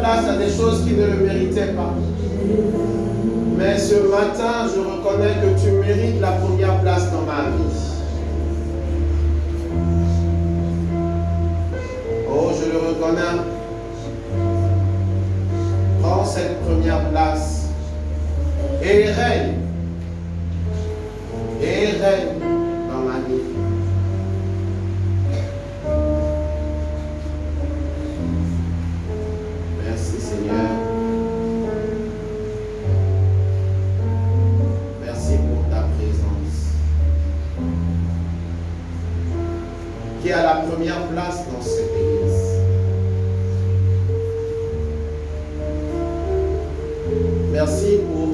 place à des choses qui ne le méritaient pas. Mais ce matin, je reconnais que tu mérites la première place dans ma vie. Oh, je le reconnais. Prends cette première place et règne. Et règne dans ma vie. Merci Seigneur. Merci pour ta présence. Qui est à la première place dans cette église. Merci pour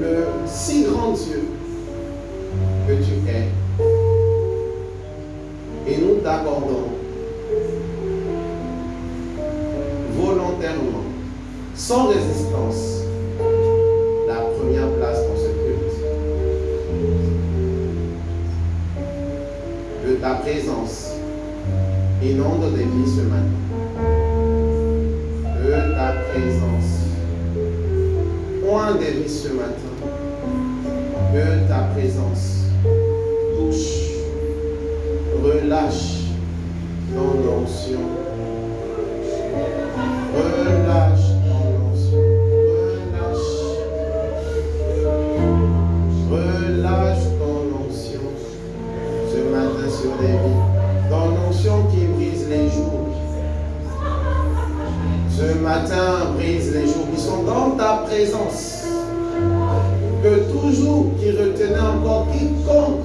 le si grand Dieu que tu es. Et nous t'accordons volontairement, sans résistance, la première place dans ce culte. Que ta présence inonde des vies ce matin. Que ta présence pointe des vies ce matin. Que ta présence touche, relâche ton onction. Relâche ton onction. Relâche ton onction ce matin sur les vies. Ton onction qui brise les jours. Ce matin brise les jours qui sont dans ta présence. Que toujours qui retenait encore quiconque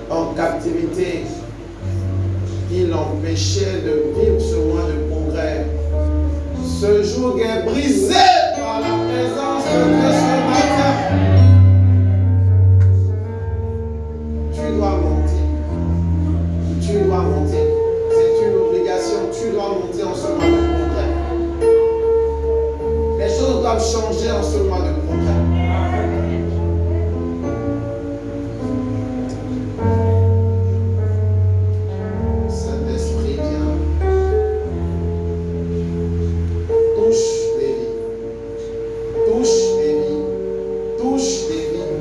en captivité, qui l'empêchait de vivre ce mois de progrès. Ce jour est brisé par la présence de Dieu ce matin. Tu dois monter. Tu dois monter. C'est une obligation. Tu dois monter en ce mois de progrès. Les choses doivent changer en ce mois de progrès. Saint-Esprit, viens. Touche les vies. Touche les vies. Touche les vies.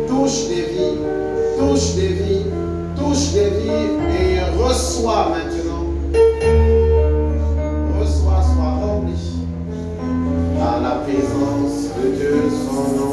Touche les vies. Touche les vies. Touche les vies. Et reçois maintenant. Reçois, sois rempli. Par la présence de Dieu, son nom.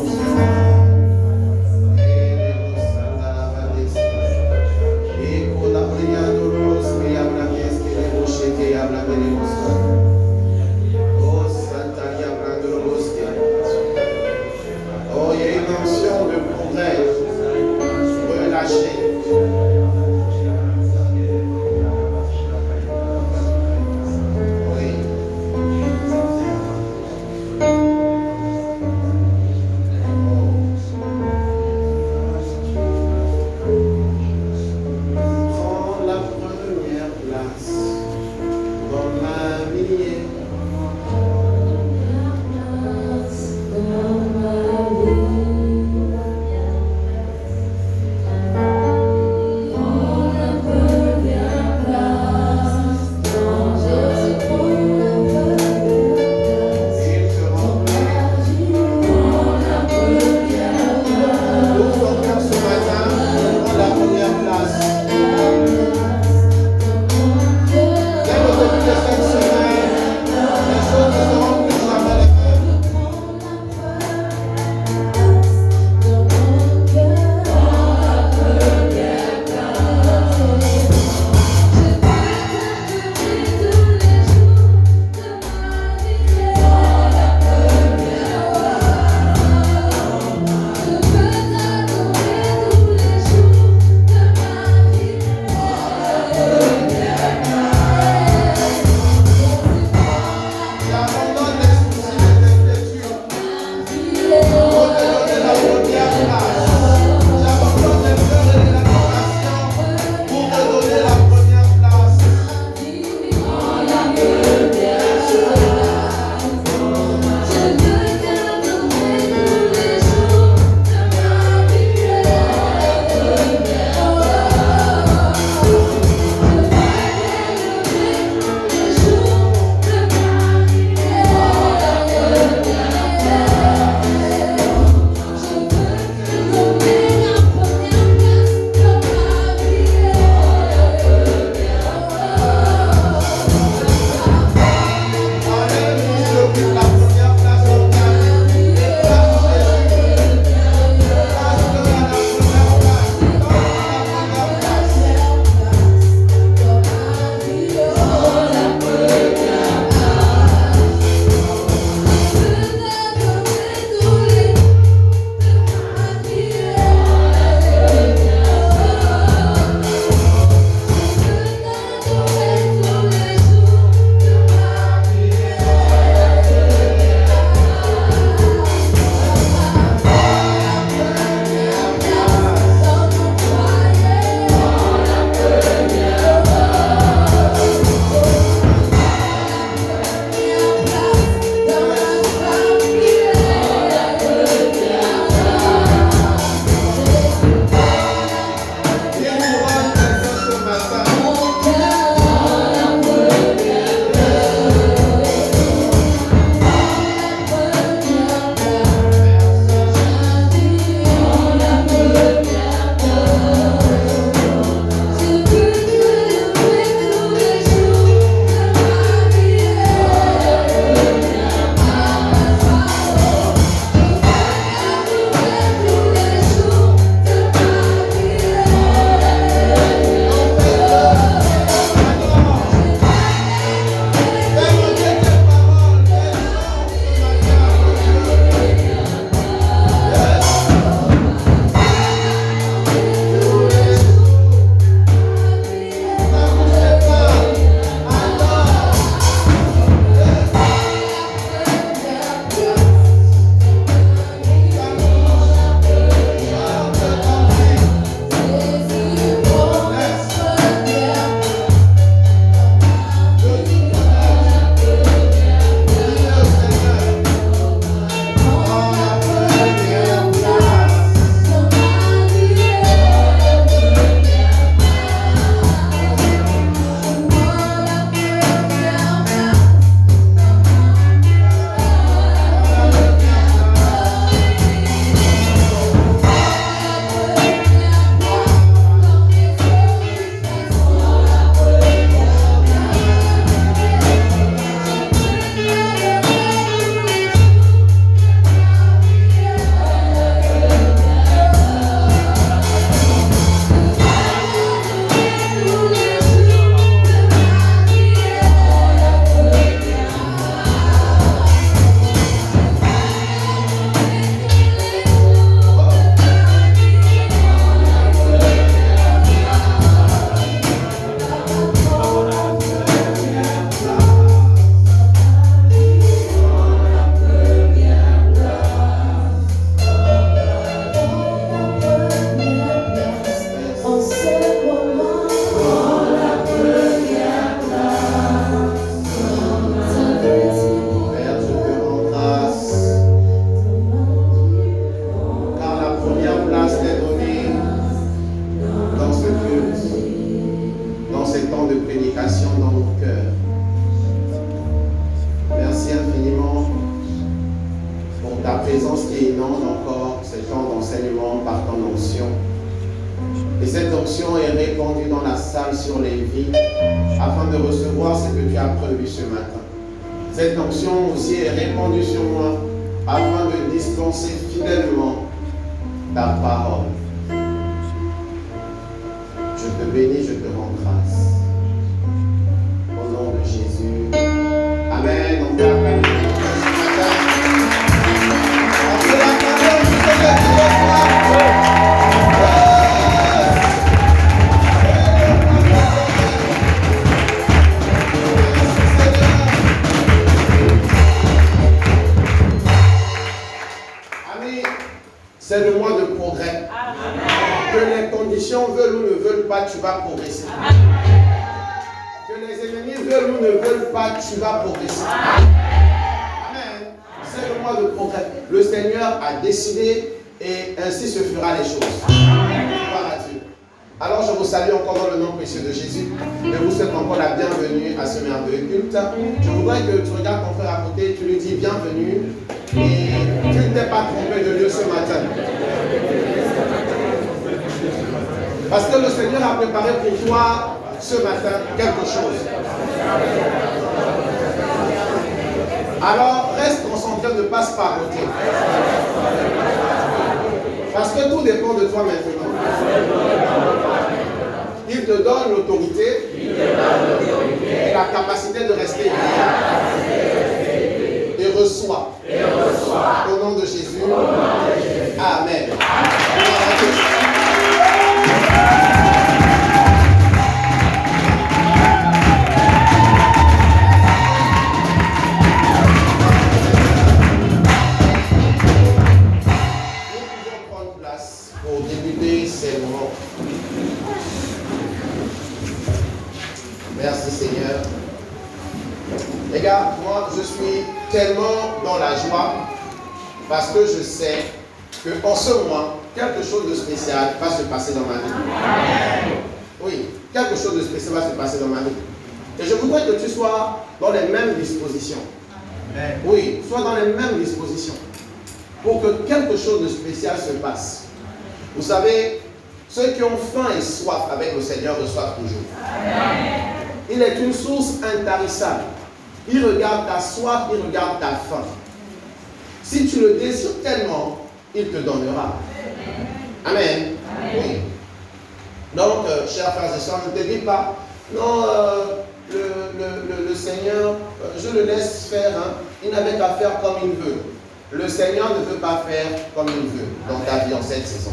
ta présence qui inonde encore ce temps d'enseignement par ton onction. Et cette onction est répandue dans la salle sur les vies afin de recevoir ce que tu as prévu ce matin. Cette onction aussi est répandue sur moi afin de dispenser fidèlement ta parole. Je te bénis, je te rends grâce. Au nom de Jésus. Amen. On peut acclamer ce matin. On peut l'acclamer, on peut C'est le mois de progrès. Amen. Que les conditions veulent ou ne veulent pas, tu vas progresser. Amen. Que les ennemis veulent ou ne veulent pas, tu vas progresser. Amen. C'est le mois de progrès. Le Seigneur a décidé et ainsi se fera les choses. Gloire à Dieu. Alors je vous salue encore dans le nom précieux de Jésus. Je vous souhaite encore la bienvenue à ce merveilleux culte. Je voudrais que tu regardes ton frère à côté, tu lui dis bienvenue. Et tu ne t'es pas trompé de lieu ce matin. Parce que le Seigneur a préparé pour toi ce matin quelque chose. Alors reste concentré, ne passe pas à côté. Parce que tout dépend de toi maintenant. Il te donne l'autorité et la capacité de rester lié. Et reçois. Au nom de Jésus. Amen. Nous pouvons prendre place pour débuter ces moments. Merci Seigneur. Les gars, moi je suis tellement dans la joie parce que je sais qu'en ce mois, quelque chose de spécial va se passer dans ma vie. Oui, quelque chose de spécial va se passer dans ma vie. Et je voudrais que tu sois dans les mêmes dispositions. Oui, sois dans les mêmes dispositions pour que quelque chose de spécial se passe. Vous savez, ceux qui ont faim et soif avec le Seigneur reçoivent toujours. Il est une source intarissable. Il regarde ta soif, il regarde ta faim. Si tu le désires tellement, il te donnera. Amen. Oui. Donc, chers frères et sœurs, ne te dis pas, non, le Seigneur, je le laisse faire, hein. Il n'avait qu'à faire comme il veut. Le Seigneur ne veut pas faire comme il veut dans ta vie en cette saison.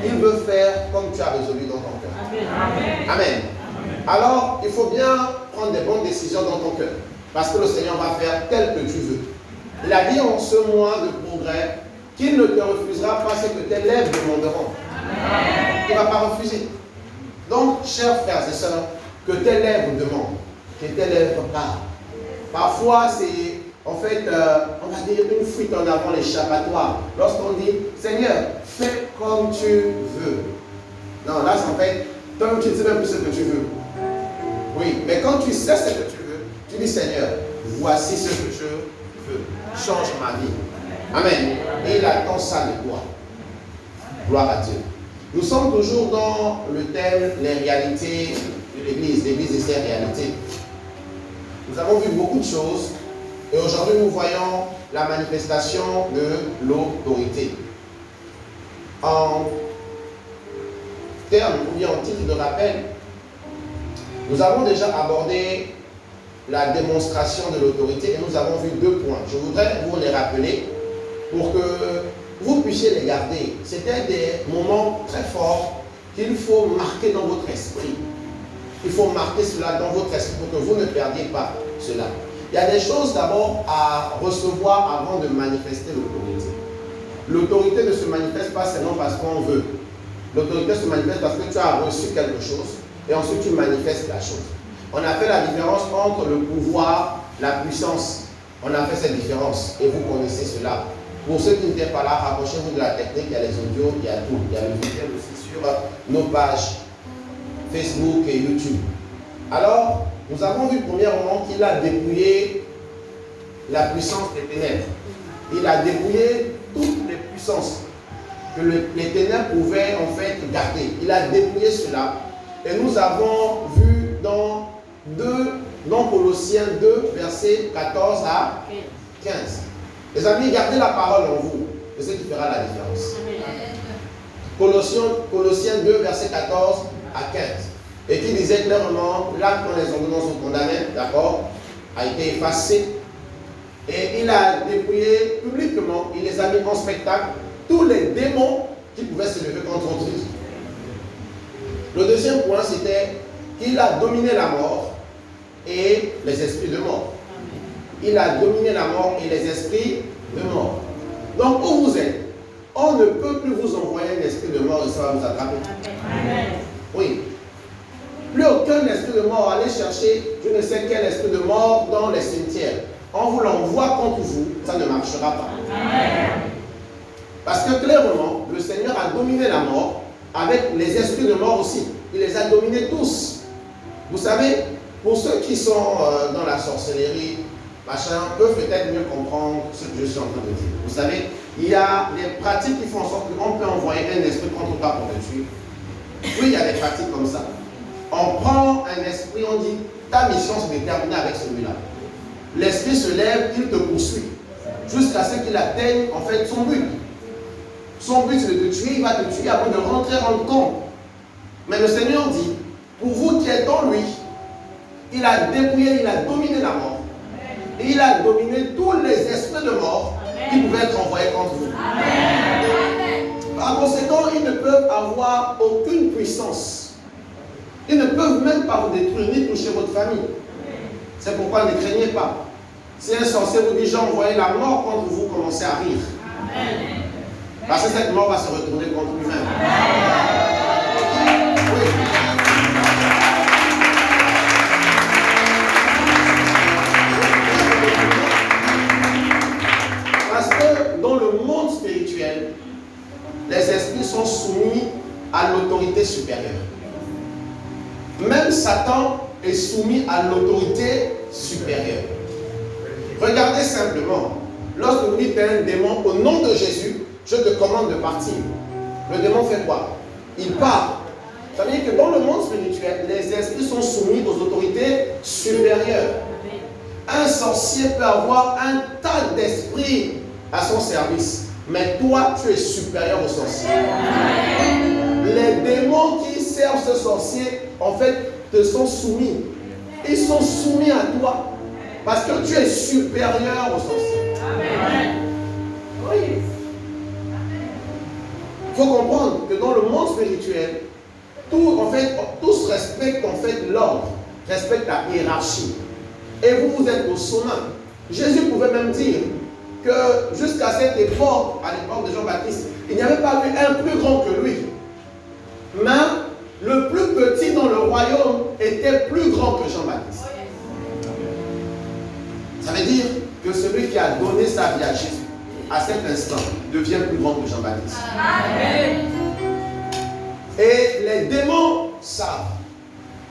Il veut faire comme tu as résolu dans ton cœur. Amen. Alors, il faut bien prendre des bonnes décisions dans ton cœur. Parce que le Seigneur va faire tel que tu veux. Il a dit en ce mois de progrès qu'il ne te refusera pas ce que tes lèvres demanderont. Il ne va pas refuser. Donc, chers frères et sœurs, que tes lèvres demandent, que tes lèvres parlent. Parfois, c'est en fait, on va dire une fuite en avant l'échappatoire. Lorsqu'on dit, Seigneur, fais comme tu veux. Non, là, c'est en fait, toi, tu ne sais même plus ce que tu veux. Oui, mais quand tu sais ce que tu veux, tu dis, Seigneur, voici ce que je veux. Change ma vie. Amen. Et il attend ça de toi. Gloire à Dieu. Nous sommes toujours dans le thème, les réalités de l'Église, l'Église et ses réalités. Nous avons vu beaucoup de choses et aujourd'hui nous voyons la manifestation de l'autorité. En termes ou bien en titre de rappel, nous avons déjà abordé la démonstration de l'autorité et nous avons vu 2 points. Je voudrais vous les rappeler pour que vous puissiez les garder. C'était des moments très forts qu'il faut marquer dans votre esprit. Il faut marquer cela dans votre esprit pour que vous ne perdiez pas cela. Il y a des choses d'abord à recevoir avant de manifester l'autorité. L'autorité ne se manifeste pas seulement parce qu'on veut. L'autorité se manifeste parce que tu as reçu quelque chose et ensuite tu manifestes la chose. On a fait la différence entre le pouvoir, la puissance. On a fait cette différence et vous connaissez cela. Pour ceux qui n'étaient pas là, rapprochez-vous de la technique, il y a les audios, il y a tout. Il y a le visuel aussi sur nos pages Facebook et YouTube. Alors, nous avons vu premièrement qu'il a dépouillé la puissance des ténèbres. il a dépouillé toutes les puissances que les ténèbres pouvaient en fait garder. Il a dépouillé cela. Et nous avons vu dans Colossiens 2, versets 14 à 15. Les amis, gardez la parole en vous. C'est ce qui fera la différence. Colossiens 2, versets 14 à 15. Et qui disait clairement, là, quand les ordonnances sont condamnées, d'accord, a été effacé. Et il a dépouillé publiquement, il les a mis en spectacle, tous les démons qui pouvaient se lever contre lui. Le deuxième point, c'était qu'il a dominé la mort et les esprits de mort. Il a dominé la mort et les esprits de mort. Donc, où vous êtes, on ne peut plus vous envoyer un esprit de mort et ça va vous attraper. Amen. Oui. Plus aucun esprit de mort, allez chercher je ne sais quel esprit de mort dans les cimetières. On vous l'envoie contre vous, ça ne marchera pas. Amen. Parce que clairement, le Seigneur a dominé la mort avec les esprits de mort aussi. Il les a dominés tous. Vous savez, pour ceux qui sont dans la sorcellerie, machin, peuvent peut-être mieux comprendre ce que je suis en train de dire. Vous savez, il y a des pratiques qui font en sorte qu'on peut envoyer un esprit contre toi pour te tuer. Oui, il y a des pratiques comme ça. On prend un esprit, on dit, ta mission c'est de terminer avec celui-là. L'esprit se lève, il te poursuit. Jusqu'à ce qu'il atteigne en fait son but. Son but c'est de te tuer, il va te tuer avant de rentrer en compte. Mais le Seigneur dit, pour vous qui êtes en lui, il a dépouillé, il a dominé la mort. Et il a dominé tous les esprits de mort qui pouvaient être envoyés contre vous. Amen. Par conséquent, ils ne peuvent avoir aucune puissance. Ils ne peuvent même pas vous détruire ni toucher votre famille. C'est pourquoi ne craignez pas. Si un sorcier vous dit j'ai envoyé la mort contre vous, commencez à rire. Amen. Parce que cette mort va se retourner contre lui-même. Oui. Parce que dans le monde spirituel, les esprits sont soumis à l'autorité supérieure. Même Satan est soumis à l'autorité supérieure. Regardez simplement, lorsque vous dites à un démon, au nom de Jésus, je te commande de partir. Le démon fait quoi? Il part. Ça veut dire que dans le monde spirituel, les esprits sont soumis aux autorités supérieures. Un sorcier peut avoir un tas d'esprits à son service, mais toi, tu es supérieur au sorcier. Les démons qui servent ce sorcier, en fait, te sont soumis. Ils sont soumis à toi, parce que tu es supérieur au sorcier. Amen. Oui. Il faut comprendre que dans le monde spirituel, tous respectent en fait l'ordre, respectent la hiérarchie. Et vous, vous êtes au sommet. Jésus pouvait même dire que jusqu'à cette époque, à l'époque de Jean-Baptiste, il n'y avait pas eu un plus grand que lui. Mais le plus petit dans le royaume était plus grand que Jean-Baptiste. Ça veut dire que celui qui a donné sa vie à Jésus, à cet instant, devient plus grand que Jean-Baptiste. Et les démons savent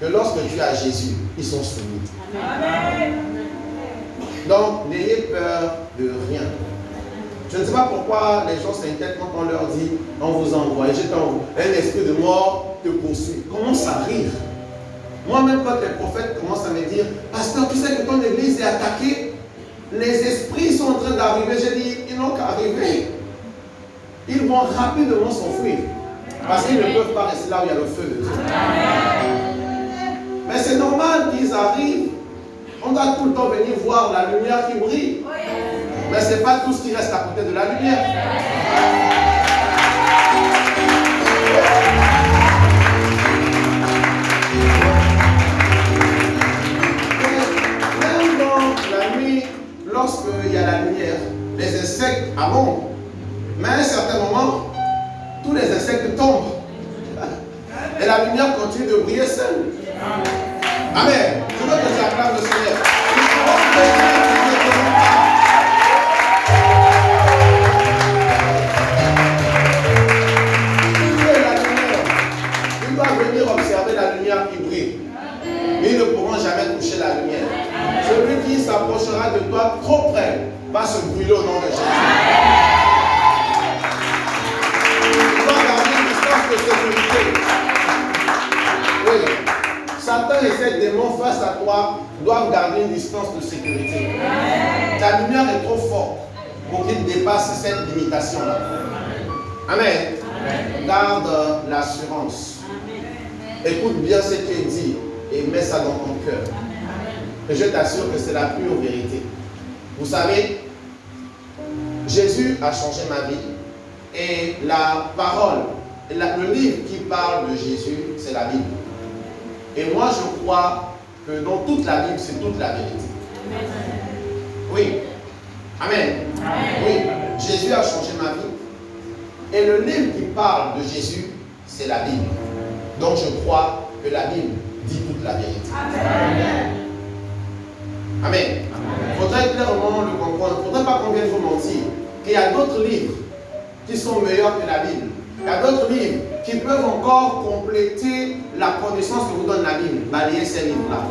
que lorsque tu as Jésus, ils sont soumis. Amen. Donc, n'ayez peur de rien. Je ne sais pas pourquoi les gens s'inquiètent quand on leur dit on vous envoie, un esprit de mort te poursuit. Commence à rire. Moi-même, quand les prophètes commencent à me dire pasteur, tu sais que ton église est attaquée, les esprits sont en train d'arriver. J'ai dit ils n'ont qu'à arriver. Ils vont rapidement s'enfuir. Parce qu'ils ne peuvent pas rester là où il y a le feu de Dieu. Mais c'est normal qu'ils arrivent. On doit tout le temps venir voir la lumière qui brille. Mais ce n'est pas tout ce qui reste à côté de la lumière. Même dans la nuit, lorsqu'il y a la lumière, les insectes abondent. Mais à un certain moment, tous les insectes tombent. Et la lumière continue de briller seule. Amen. Je veux que tu acclames le Seigneur. Ils doivent venir observer la lumière qui brille. Mais ils ne pourront jamais toucher la lumière. Celui qui s'approchera de toi trop près va se brûler au nom de Jésus. Tu dois garder une distance de sécurité. Oui. Satan et ses démons face à toi doivent garder une distance de sécurité. Ta lumière est trop forte pour qu'il dépasse cette limitation-là. Amen. Garde l'assurance. Écoute bien ce qui est dit et mets ça dans ton cœur. Et je t'assure que c'est la pure vérité. Vous savez, Jésus a changé ma vie. Et la parole, le livre qui parle de Jésus, c'est la Bible. Et moi, je crois que dans toute la Bible, c'est toute la vérité. Oui. Amen. Oui. Jésus a changé ma vie. Et le livre qui parle de Jésus, c'est la Bible. Donc, je crois que la Bible dit toute la vérité. Amen. Il faudrait clairement le comprendre. Il ne faudrait pas qu'on vienne vous mentir qu'il y a d'autres livres qui sont meilleurs que la Bible. Il y a d'autres livres qui peuvent encore compléter la connaissance que vous donne la Bible. Balayez ces livres-là.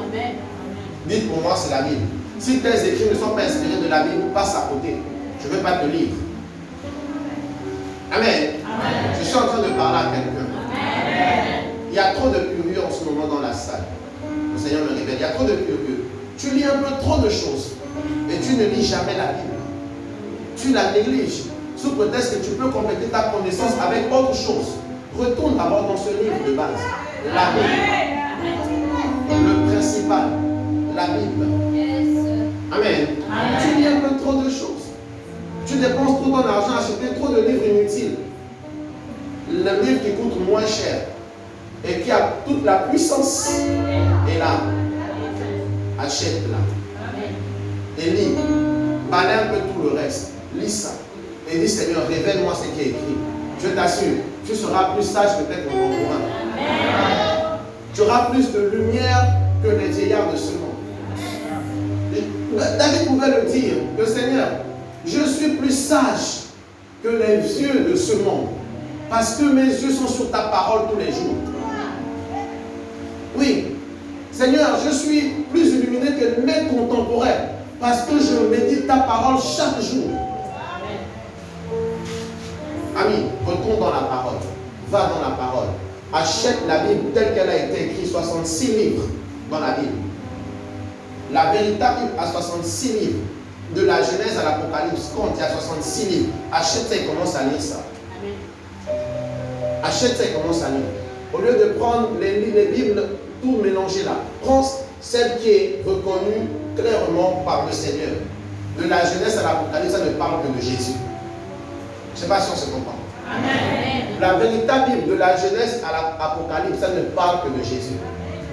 Dites pour moi, c'est la Bible. Si tes écrits ne sont pas inspirés de la Bible, passe à côté. Je ne veux pas te lire. Amen. Je suis en train de parler à quelqu'un. Il y a trop de curieux en ce moment dans la salle. Le Seigneur me révèle. Il y a trop de curieux. Tu lis un peu trop de choses. Et tu ne lis jamais la Bible. Tu la négliges. Sous prétexte que tu peux compléter ta connaissance avec autre chose. Retourne d'abord dans ce livre de base. La Bible. Le principal. La Bible. Amen. Tu lis un peu trop de choses. Tu dépenses trop ton argent à acheter trop de livres inutiles. Le livre qui coûte moins cher et qui a toute la puissance est là. Achète-la. Et lis. Balaye un peu tout le reste. Lis ça. Et dis, Seigneur, révèle-moi ce qui est écrit. Je t'assure, tu seras plus sage peut-être que mon courant. Tu auras plus de lumière que les vieillards de ce monde. David pouvait le dire, que Seigneur, je suis plus sage que les vieux de ce monde. Parce que mes yeux sont sur ta parole tous les jours. Oui, Seigneur, je suis plus illuminé que mes contemporains. Parce que je médite ta parole chaque jour. Ami, retourne dans la parole. Va dans la parole. Achète la Bible telle qu'elle a été écrite. 66 livres dans la Bible. La véritable Bible a 66 livres. De la Genèse à l'Apocalypse, compte, il y a 66 livres. Achète ça et commence à lire ça. Achète ça et commence à lire. Au lieu de prendre les Bibles, tout mélanger là. Prends celle qui est reconnue clairement par le Seigneur. De la Genèse à l'Apocalypse, ça ne parle que de Jésus. Je ne sais pas si on se comprend. Amen. La véritable Bible, de la Genèse à l'Apocalypse, ça ne parle que de Jésus.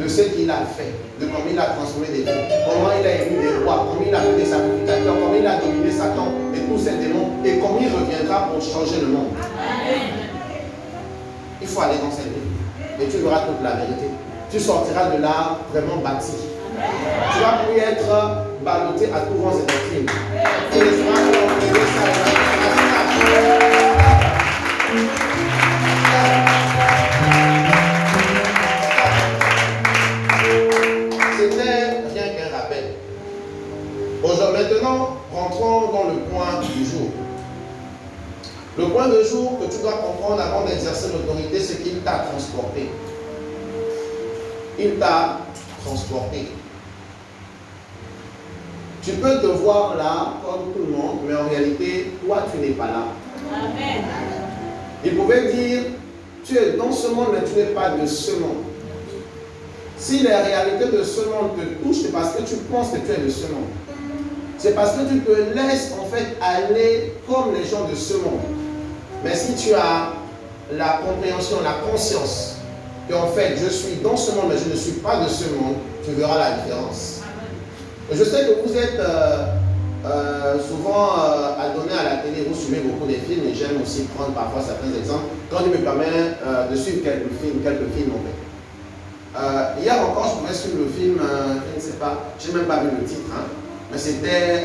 De ce qu'il a fait, de comment il a transformé des vies, comment il a élu des rois, comment il a fait des sacrificateurs, comment il a dominé Satan et tous ces démons, et comment il reviendra pour changer le monde. Amen. Il faut aller dans cette Bible. Et tu verras toute la vérité. Tu sortiras de là vraiment bâti. Amen. Tu vas plus être ballotté à tous vents et doctrines. Tu laisseras enlever ça. C'était rien qu'un rappel. Aujourd'hui, maintenant, rentrons dans le point du jour. Le point de jour que tu dois comprendre avant d'exercer l'autorité, c'est qu'il t'a transporté. Il t'a transporté. Tu peux te voir là, comme tout le monde, mais en réalité, toi, tu n'es pas là. Amen. Il pouvait dire, tu es dans ce monde, mais tu n'es pas de ce monde. Si les réalités de ce monde te touchent, c'est parce que tu penses que tu es de ce monde. C'est parce que tu te laisses en fait aller comme les gens de ce monde. Mais si tu as la compréhension, la conscience qu'en fait je suis dans ce monde, mais je ne suis pas de ce monde, tu verras la différence. Je sais que vous êtes souvent adonné à la télé, vous suivez beaucoup des films et j'aime aussi prendre parfois certains exemples quand il me permet de suivre quelques films en fait. Hier encore, je pouvais suivre le film, je ne sais pas, je n'ai même pas vu le titre, hein, mais c'était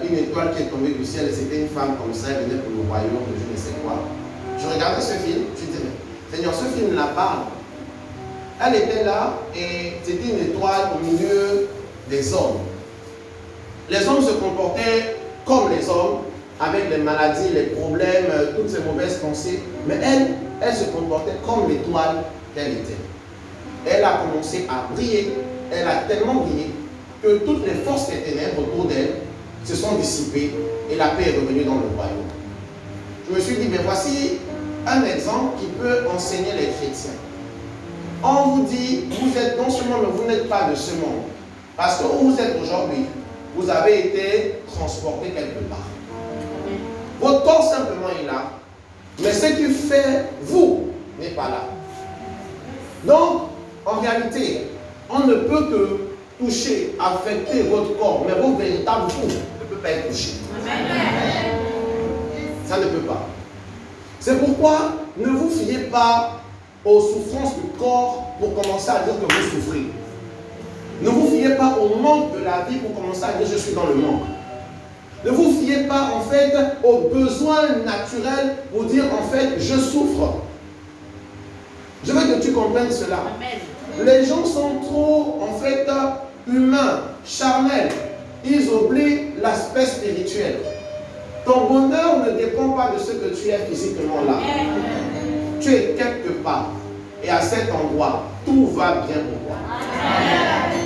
une étoile qui est tombée du ciel et c'était une femme comme ça, elle venait pour le royaume de je ne sais quoi. Je regardais ce film, je disais, Seigneur, ce film la parle. Elle était là et c'était une étoile au milieu des hommes. Les hommes se comportaient comme les hommes, avec les maladies, les problèmes, toutes ces mauvaises pensées. Mais elle se comportait comme l'étoile qu'elle était. Elle a commencé à briller. Elle a tellement brillé que toutes les forces des ténèbres autour d'elle se sont dissipées et la paix est revenue dans le royaume. Je me suis dit, mais voici un exemple qui peut enseigner les chrétiens. On vous dit, vous êtes non seulement, mais vous n'êtes pas de ce monde. Parce que où vous êtes aujourd'hui, vous avez été transporté quelque part. Votre corps simplement est là, mais ce qui fait vous n'est pas là. Donc, en réalité, on ne peut que toucher, affecter votre corps, mais votre véritable vous ne peut pas être touché. Ça ne peut pas. C'est pourquoi ne vous fiez pas aux souffrances du corps pour commencer à dire que vous souffrez. Ne vous fiez pas au manque de la vie pour commencer à dire je suis dans le manque. Ne vous fiez pas en fait aux besoins naturels pour dire en fait je souffre. Je veux que tu comprennes cela. Amen. Les gens sont trop en fait humains, charnels. Ils oublient l'aspect spirituel. Ton bonheur ne dépend pas de ce que tu es physiquement là. Amen. Tu es quelque part. Et à cet endroit, tout va bien pour toi. Amen.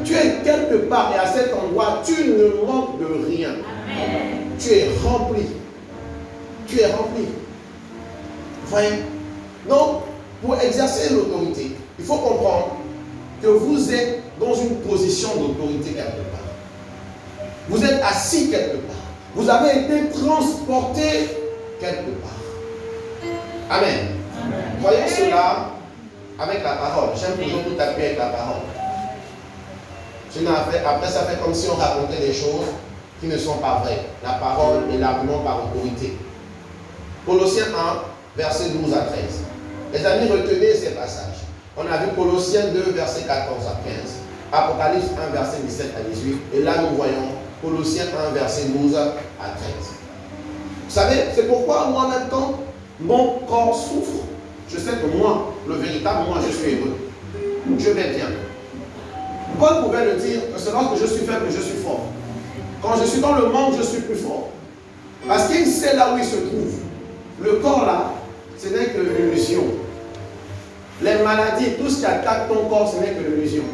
Tu es quelque part et à cet endroit, tu ne manques de rien. Amen. Tu es rempli. Tu es rempli. Voyez? Donc, pour exercer l'autorité, il faut comprendre que vous êtes dans une position d'autorité quelque part. Vous êtes assis quelque part. Vous avez été transporté quelque part. Amen. Amen. Voyons cela avec la parole. J'aime toujours tout appuyer avec la parole. Après, ça fait comme si on racontait des choses qui ne sont pas vraies. La parole est l'argument par autorité. Colossiens 1, versets 12 à 13. Les amis, retenez ces passages. On a vu Colossiens 2, versets 14 à 15. Apocalypse 1, verset 17 à 18. Et là, nous voyons Colossiens 1, verset 12 à 13. Vous savez, c'est pourquoi moi maintenant, mon corps souffre. Je sais que moi, le véritable moi, je suis heureux. Je vais bien. Paul pouvait le dire que c'est lorsque je suis faible que je suis fort. Quand je suis dans le monde, je suis plus fort. Parce qu'il sait là où il se trouve. Le corps là, ce n'est que l'illusion. Les maladies, tout ce qui attaque ton corps, ce n'est que l'illusion.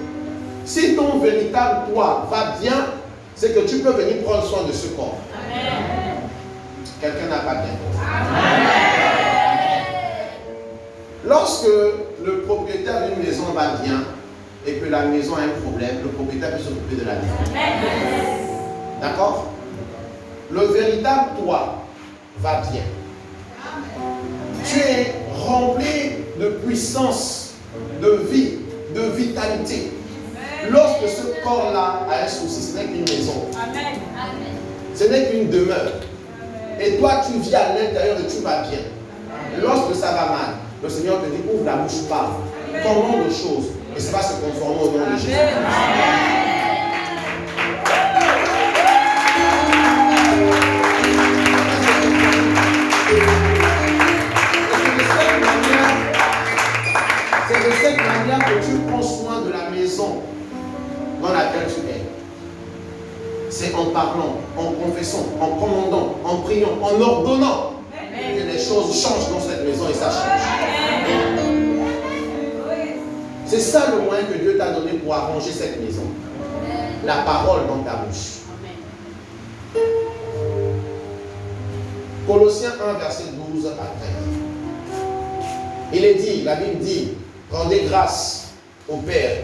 Si ton véritable toi va bien, c'est que tu peux venir prendre soin de ce corps. Amen. Quelqu'un n'a pas bien. Amen. Lorsque le propriétaire d'une maison va bien et que la maison a un problème, le propriétaire peut s'occuper de la maison. D'accord? Le véritable toi va bien. Tu es rempli de puissance, de vie, de vitalité. Lorsque ce corps-là a un souci, ce n'est qu'une maison. Amen. Ce n'est qu'une demeure. Et toi, tu vis à l'intérieur et tu vas bien. Lorsque ça va mal, le Seigneur te dit, ouvre la bouche, parle. Commande de choses. Et ça va se conformer au nom de Jésus. C'est de cette manière que tu prends soin de la maison dans laquelle tu es. C'est en parlant, en confessant, en commandant, en priant, en ordonnant que les choses changent dans cette maison et ça change. C'est ça le moyen que Dieu t'a donné pour arranger cette maison. La parole dans ta bouche. Colossiens 1, verset 12 à 13. Il est dit, la Bible dit, rendez grâce au Père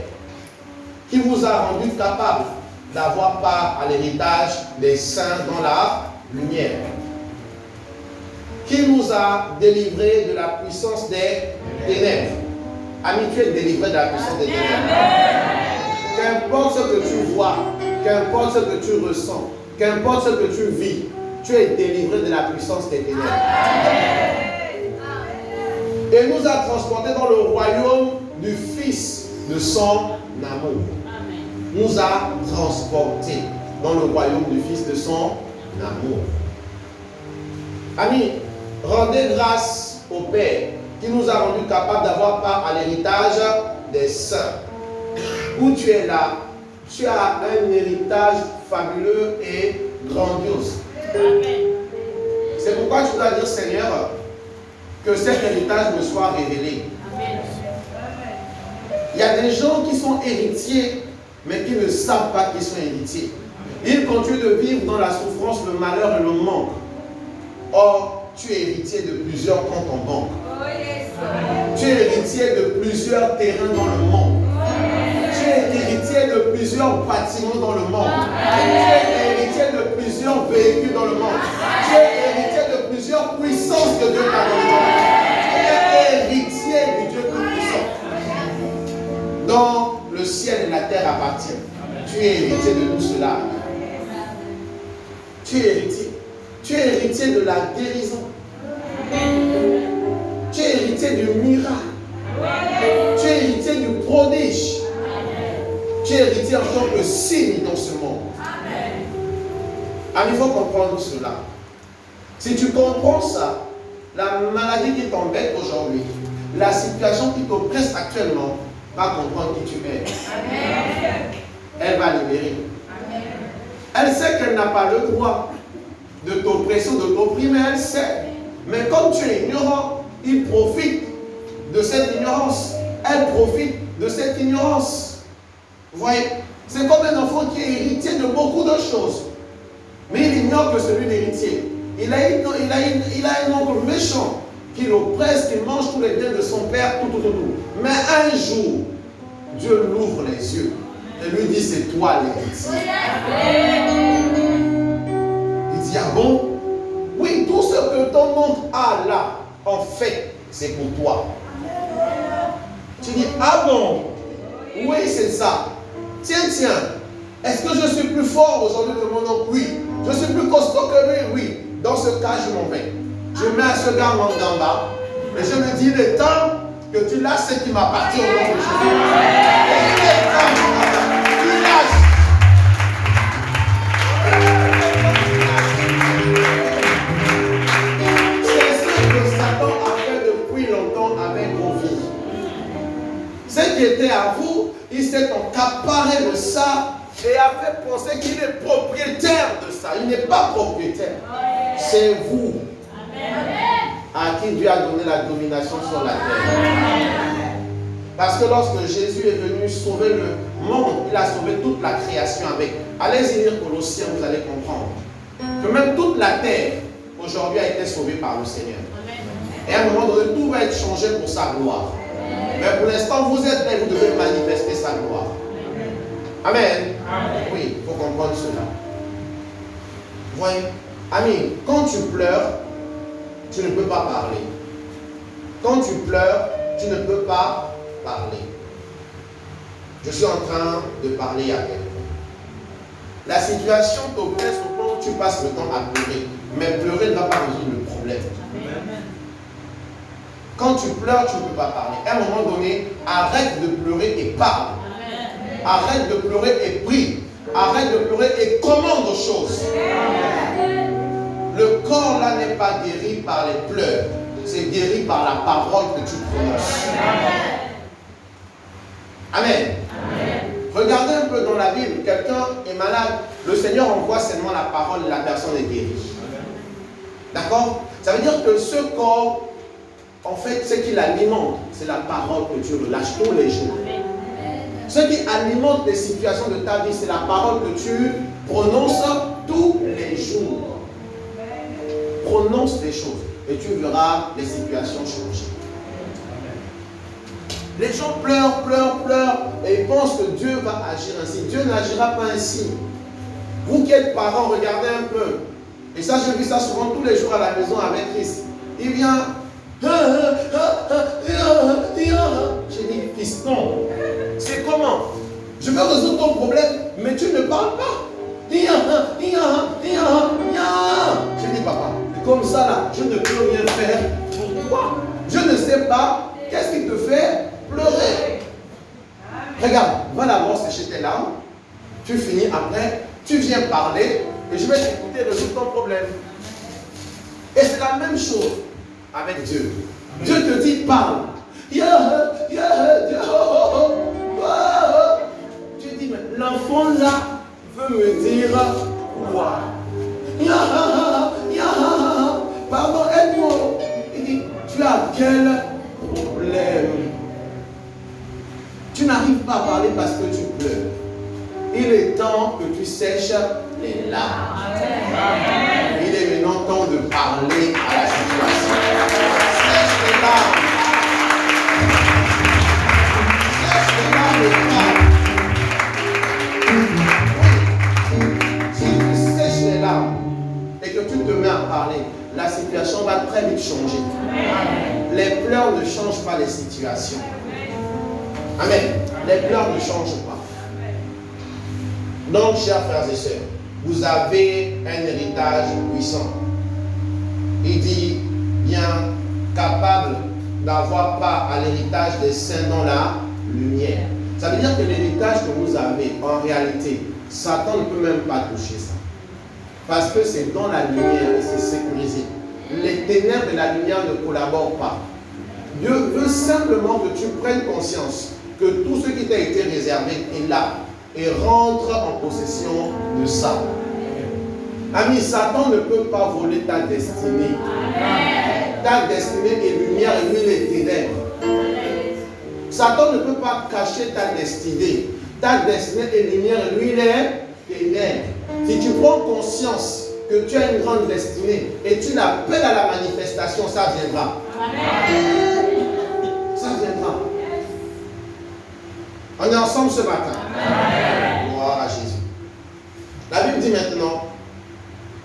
qui vous a rendu capable d'avoir part à l'héritage des saints dans la lumière, qui nous a délivrés de la puissance des ténèbres. Ami, tu es délivré de la puissance des ténèbres. Qu'importe ce que tu vois, qu'importe ce que tu ressens, qu'importe ce que tu vis, tu es délivré de la puissance des ténèbres. Et nous a transportés dans le royaume du Fils de son amour. Nous a transportés dans le royaume du Fils de son amour. Amis, rendez grâce au Père qui nous a rendus capables d'avoir part à l'héritage des saints. Où tu es là, tu as un héritage fabuleux et grandiose. C'est pourquoi tu dois dire, Seigneur, que cet héritage me soit révélé. Il y a des gens qui sont héritiers, mais qui ne savent pas qu'ils sont héritiers. Ils continuent de vivre dans la souffrance, le malheur et le manque. Or, tu es héritier de plusieurs comptes en banque. Tu es héritier de plusieurs terrains dans le monde. Tu es héritier de plusieurs bâtiments dans le monde. Tu es héritier de plusieurs véhicules dans le monde. Tu es héritier de plusieurs puissances que Dieu t'a données. Tu es héritier du Dieu tout-puissant. Dont le ciel et la terre appartiennent. Tu es héritier de tout cela. Tu es héritier. Tu es héritier de la guérison. Tu es héritier du miracle. Tu es héritier du prodige. Tu es héritier en tant que signe dans ce monde. Il faut comprendre cela. Si tu comprends ça, la maladie qui t'embête aujourd'hui, la situation qui t'oppresse actuellement, va comprendre qui tu es. Elle va libérer. Elle sait qu'elle n'a pas le droit de t'oppresser ou de t'opprimer, elle sait. Mais comme tu es ignorant, il profite de cette ignorance. Elle profite de cette ignorance. Vous voyez, c'est comme un enfant qui est héritier de beaucoup de choses. Mais il ignore que celui d'héritier. Il a un oncle méchant qui l'oppresse, qui mange tous les biens de son père, tout. Mais un jour, Dieu l'ouvre les yeux et lui dit, c'est toi l'héritier. Il dit, ah bon? Oui, tout ce que ton oncle a là, en fait, c'est pour toi. Tu dis, ah bon? Oui, c'est ça. Tiens, est-ce que je suis plus fort aujourd'hui que mon oncle? Oui. Je suis plus costaud que lui? Oui. Dans ce cas, je m'en vais. Je mets à ce gars mon gamba et je me dis, il est temps que tu lâches ce qui m'appartient au nom de Jésus. Et il est temps que tu lâches. C'est ce que Satan a fait depuis longtemps avec vos vies. Ce qui était à vous, il s'est accaparé de ça et a fait penser qu'il est propriétaire de ça. Il n'est pas propriétaire. C'est vous à qui Dieu a donné la domination sur la terre. Parce que lorsque Jésus est venu sauver le monde, il a sauvé toute la création avec. Allez-y lire Colossiens, vous allez comprendre que même toute la terre aujourd'hui a été sauvée par le Seigneur. Et à un moment donné, tout va être changé pour sa gloire. Mais pour l'instant, vous êtes là et vous devez manifester sa gloire. Amen. Oui, il faut comprendre cela. Vous voyez, ami, quand tu pleures, tu ne peux pas parler. Quand tu pleures, tu ne peux pas parler. Je suis en train de parler à quelqu'un. La situation t'oppresse au point où tu passes le temps à pleurer. Mais pleurer ne va pas résoudre le problème. Quand tu pleures, tu ne peux pas parler. À un moment donné, arrête de pleurer et parle. Arrête de pleurer et prie. Arrête de pleurer et commande aux choses. Le corps là n'est pas guéri par les pleurs. C'est guéri par la parole que tu prononces. Amen. Regardez un peu dans la Bible. Quelqu'un est malade. Le Seigneur envoie seulement la parole et la personne est guérie. D'accord? Ça veut dire que ce corps, en fait, ce qui l'alimente, c'est la parole que Dieu relâche tous les jours. Ce qui alimente les situations de ta vie, c'est la parole que tu prononces tous les jours. Prononce des choses et tu verras les situations changer. Les gens pleurent et ils pensent que Dieu va agir ainsi. Dieu n'agira pas ainsi. Vous qui êtes parents, regardez un peu. Et ça, je vis ça souvent tous les jours à la maison avec Christ. Il vient. J'ai dit, fiston, c'est comment? Je veux résoudre ton problème, mais tu ne parles pas. J'ai dit, papa, comme ça là, je ne peux rien faire pour toi. Je ne sais pas qu'est-ce qui te fait pleurer. Regarde, va d'abord sécher tes larmes. Tu finis après, tu viens parler et je vais t'écouter résoudre ton problème. Et c'est la même chose avec Dieu. Dieu te dit, parle. Tu dis, mais l'enfant là veut me dire quoi? Pardon, aide-moi. Il dit, tu as quel problème? Tu n'arrives pas à parler parce que tu pleures. Il est temps que tu sèches les larmes. Il est maintenant temps de parler à la situation. Sèche les larmes. Sèche les larmes et parle. Si tu sèches les larmes et que tu te mets à parler, la situation va très vite changer. Les pleurs ne changent pas les situations. Amen. Les pleurs ne changent pas. Donc, chers frères et sœurs, vous avez un héritage puissant. Il dit, bien capable d'avoir part à l'héritage des saints dans la lumière. Ça veut dire que l'héritage que vous avez, en réalité, Satan ne peut même pas toucher ça. Parce que c'est dans la lumière et c'est sécurisé. Les ténèbres de la lumière ne collaborent pas. Dieu veut simplement que tu prennes conscience que tout ce qui t'a été réservé est là et rentre en possession de ça. Ami, Satan ne peut pas voler ta destinée. Ta destinée est lumière et lui les ténèbres. Satan ne peut pas cacher ta destinée. Ta destinée est lumière et lui les ténèbres. Si tu prends conscience que tu as une grande destinée et tu l'appelles à la manifestation, ça viendra. Ça viendra. On est ensemble ce matin. Gloire à Jésus. La Bible dit maintenant,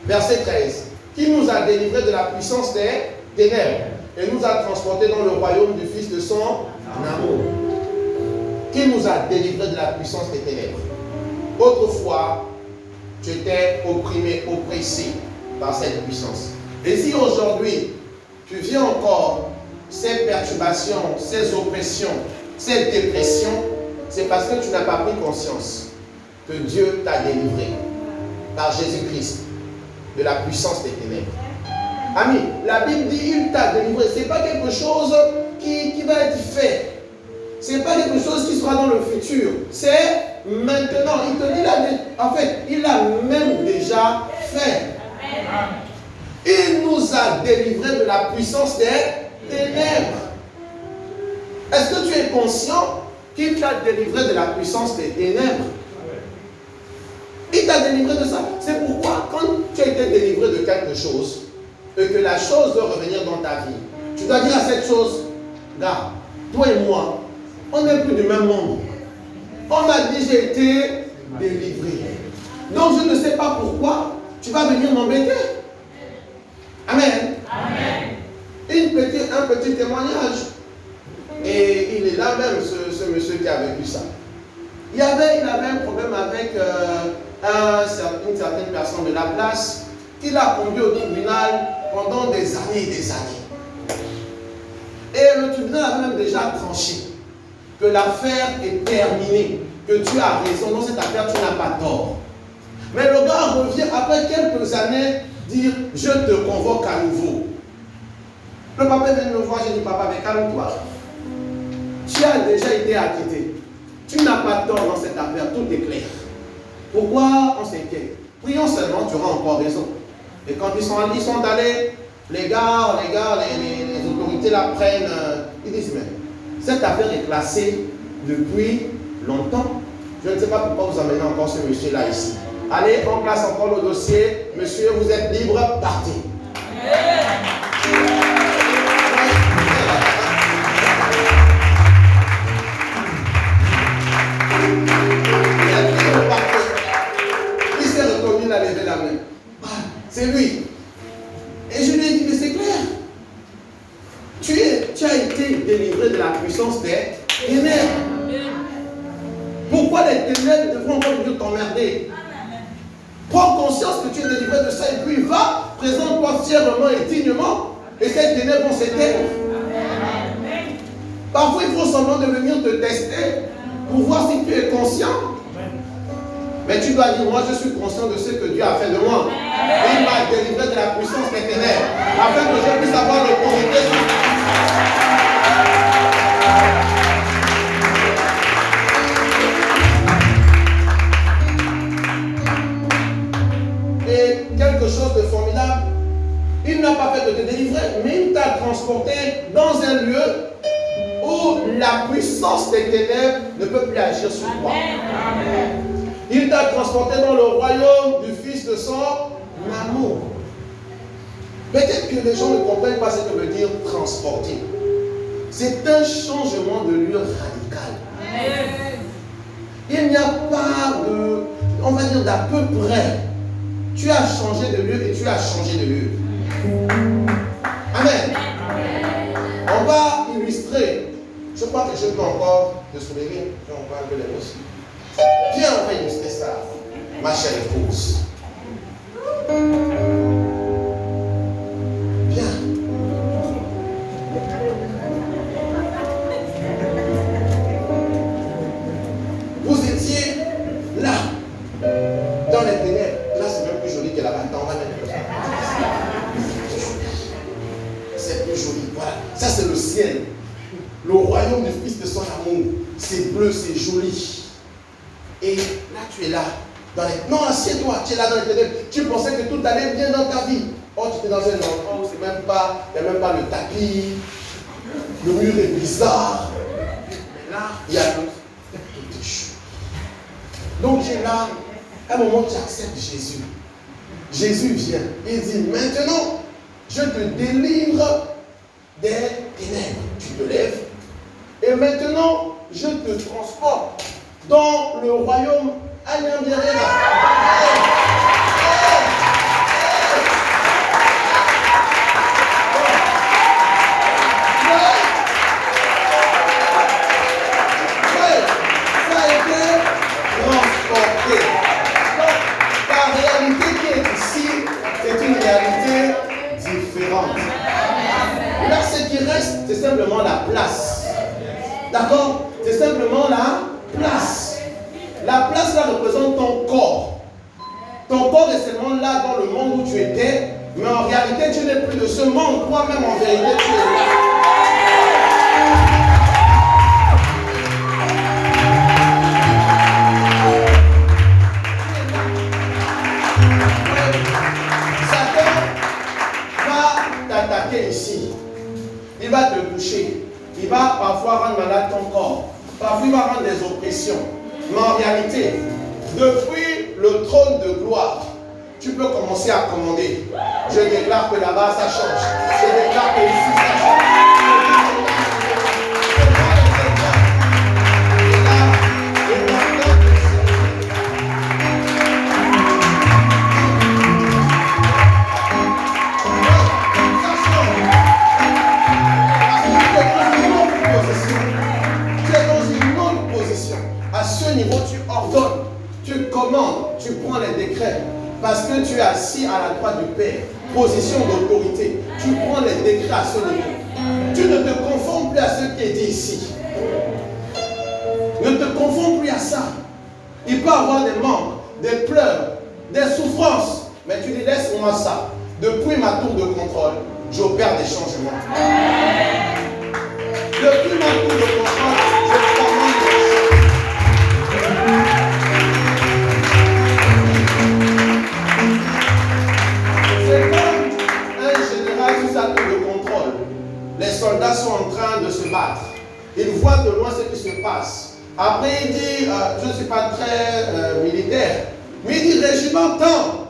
verset 13, qui nous a délivrés de la puissance des ténèbres et nous a transportés dans le royaume du Fils de son amour. Qui nous a délivrés de la puissance des ténèbres? Autrefois, tu étais opprimé, oppressé par cette puissance. Et si aujourd'hui, tu vis encore ces perturbations, ces oppressions, ces dépressions, c'est parce que tu n'as pas pris conscience que Dieu t'a délivré par Jésus-Christ de la puissance des ténèbres. Ami, la Bible dit il t'a délivré. Ce n'est pas quelque chose qui va être fait. Ce n'est pas quelque chose qui sera dans le futur. C'est maintenant. Il te dit là, en fait, il l'a même déjà fait. Il nous a délivrés de la puissance des ténèbres. Est-ce que tu es conscient qu'il t'a délivré de la puissance des ténèbres? Il t'a délivré de ça. C'est pourquoi quand tu as été délivré de quelque chose et que la chose doit revenir dans ta vie, tu dois dire à cette chose, gars, toi et moi, on n'est plus du même monde. On m'a dit j'ai été délivré. Donc je ne sais pas pourquoi tu vas venir m'embêter. Amen. Amen. Un petit témoignage. Et il est là même, ce monsieur qui a vécu ça. Il avait un problème avec une certaine personne de la place qui l'a conduit au tribunal pendant des années et des années. Et le tribunal a même déjà tranché que l'affaire est terminée, que tu as raison, dans cette affaire tu n'as pas tort. Mais le gars revient après quelques années dire je te convoque à nouveau. Le papa vient me voir, j'ai dit papa, mais calme-toi. Tu as déjà été acquitté. Tu n'as pas tort dans cette affaire, tout est clair. Pourquoi on s'inquiète? Prions seulement, tu auras encore raison. Et quand ils sont allés, les autorités la prennent, ils disent mais cette affaire est classée depuis longtemps. Je ne sais pas pourquoi vous amenez encore ce monsieur-là ici. Allez, on place encore le dossier. Monsieur, vous êtes libre, partez. Il s'est reconnu, il a levé la main. C'est lui. Et je lui ai dit, mais c'est clair. Tu as été délivré de la puissance des ténèbres. Pourquoi les ténèbres devront encore venir t'emmerder? Prends conscience que tu es délivré de ça et puis va, présente-toi fièrement et dignement et ces ténèbres vont s'éteindre. Parfois il faut seulement de venir te tester pour voir si tu es conscient. Mais tu dois dire, moi je suis conscient de ce que Dieu a fait de moi. Et il m'a délivré de la puissance des ténèbres afin que je puisse avoir l'autorité. Et quelque chose il n'a pas fait de te délivrer, mais il t'a transporté dans un lieu où la puissance des ténèbres ne peut plus agir sur toi. Amen. Il t'a transporté dans le royaume du Fils de son amour. Peut-être que les gens ne comprennent pas ce que veut dire transporter. C'est un changement de lieu radical. Amen. Il n'y a pas de, on va dire d'à peu près. Tu as changé de lieu et tu as changé de lieu. Amen. On va illustrer. Je crois que je peux encore te sourire. Je vais encore un peu les aussi. Viens, on va illustrer ça, ma chère épouse. Viens. Vous étiez là, dans les ténèbres. Là, c'est même plus joli que là-bas. On va mettre ça. C'est plus joli. Voilà. Ça, c'est le ciel. Le royaume du Fils de son amour. C'est bleu, c'est joli. Et là, tu es là. Non, assieds-toi, tu es là dans les ténèbres. Tu pensais que tout allait bien dans ta vie. Oh, tu es dans un endroit où il n'y a même pas le tapis. Le mur est bizarre. Mais là, il y a tout est chaud. Donc, tu es là. À un moment, tu acceptes Jésus. Jésus vient. Il dit, maintenant, je te délivre des ténèbres. Tu te lèves. Et maintenant, je te transporte dans le royaume Anyambiarena. Ça a été transporté. Donc, la réalité qui est ici, c'est une réalité différente. Là, ce qui reste, c'est simplement la place. D'accord? C'est simplement la place. La place là représente ton corps. Ton corps est seulement là dans le monde où tu étais, mais en réalité tu n'es plus de ce monde. Toi-même en vérité tu es là. Satan va t'attaquer ici. Il va te toucher. Il va parfois rendre malade ton corps. Parfois il va rendre des oppressions. Mais en réalité, depuis le trône de gloire, tu peux commencer à commander. Je déclare que là-bas ça change. Je déclare que ici ça change. À ce niveau, tu ordonnes, tu commandes, tu prends les décrets. Parce que tu es assis à la droite du Père, position d'autorité. Tu prends les décrets à ce niveau. Tu ne te confonds plus à ce qui est dit ici. Ne te confonds plus à ça. Il peut y avoir des manques, des pleurs, des souffrances. Mais tu dis, laisse-moi ça. Depuis ma tour de contrôle, j'opère des changements. Depuis ma tour de contrôle, je commande des changements. C'est comme un général sous sa tour de contrôle. Les soldats sont en train de se battre. Ils voient de loin ce qui se passe. Après, il dit, je ne suis pas très militaire, mais il dit régiment temps,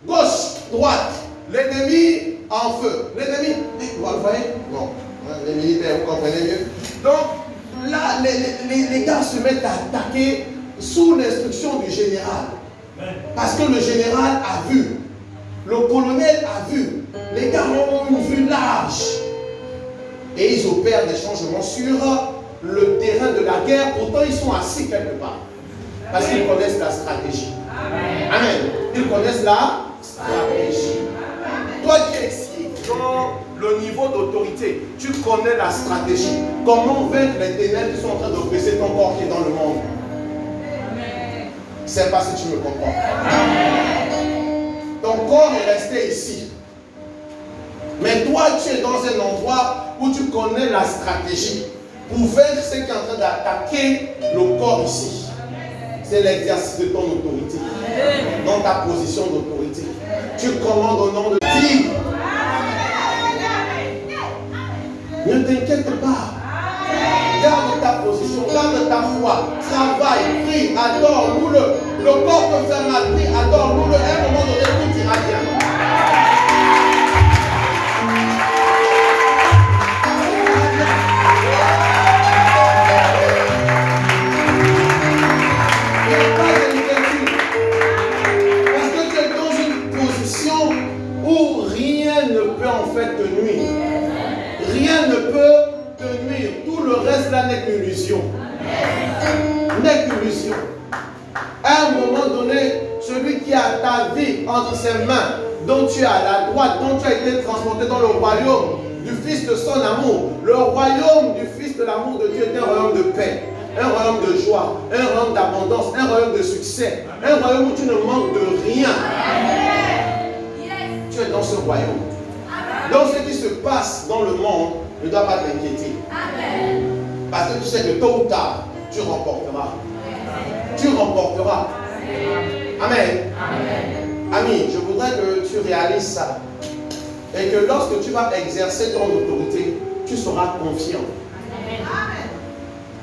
gauche, droite, l'ennemi en feu. L'ennemi, vous voyez? Bon, les militaires, vous comprenez mieux. Donc, là, les gars se mettent à attaquer sous l'instruction du général. Parce que le général a vu, le colonel a vu, les gars ont une vue large. Et ils opèrent des changements sur le terrain de la guerre. Pourtant, ils sont assis quelque part. Parce qu'ils connaissent la stratégie. Amen. Ils connaissent la stratégie. Toi qui es ici, dans le niveau d'autorité, tu connais la stratégie. Comment vaincre les ténèbres qui sont en train d'oppresser ton corps qui est dans le monde. Je ne sais pas si tu me comprends. Ton corps est resté ici. Mais toi, tu es dans un endroit où tu connais la stratégie pour vaincre ce qui est en train d'attaquer le corps ici. C'est l'exercice de ton autorité, dans ta position d'autorité. Tu commandes au nom de Dieu. Ne t'inquiète pas. Garde ta position, garde ta foi. Travaille, prie, adore, loue-le. Le corps peut faire mal, prie, adore, loue-le. À un moment donné, tout ira bien. Te nuire. Rien ne peut te nuire. Tout le reste là n'est qu'illusion. N'est qu'illusion. À un moment donné, celui qui a ta vie entre ses mains, dont tu es à la droite, dont tu as été transporté dans le royaume du Fils de son amour. Le royaume du Fils de l'amour de Dieu est un royaume de paix, un royaume de joie, un royaume d'abondance, un royaume de succès, un royaume où tu ne manques de rien. Tu es dans ce royaume. Donc ce qui se passe dans le monde ne doit pas t'inquiéter. Parce que tu sais que tôt ou tard, tu remporteras. Tu remporteras. Amen. Ami, je voudrais que tu réalises ça. Et que lorsque tu vas exercer ton autorité, tu seras confiant.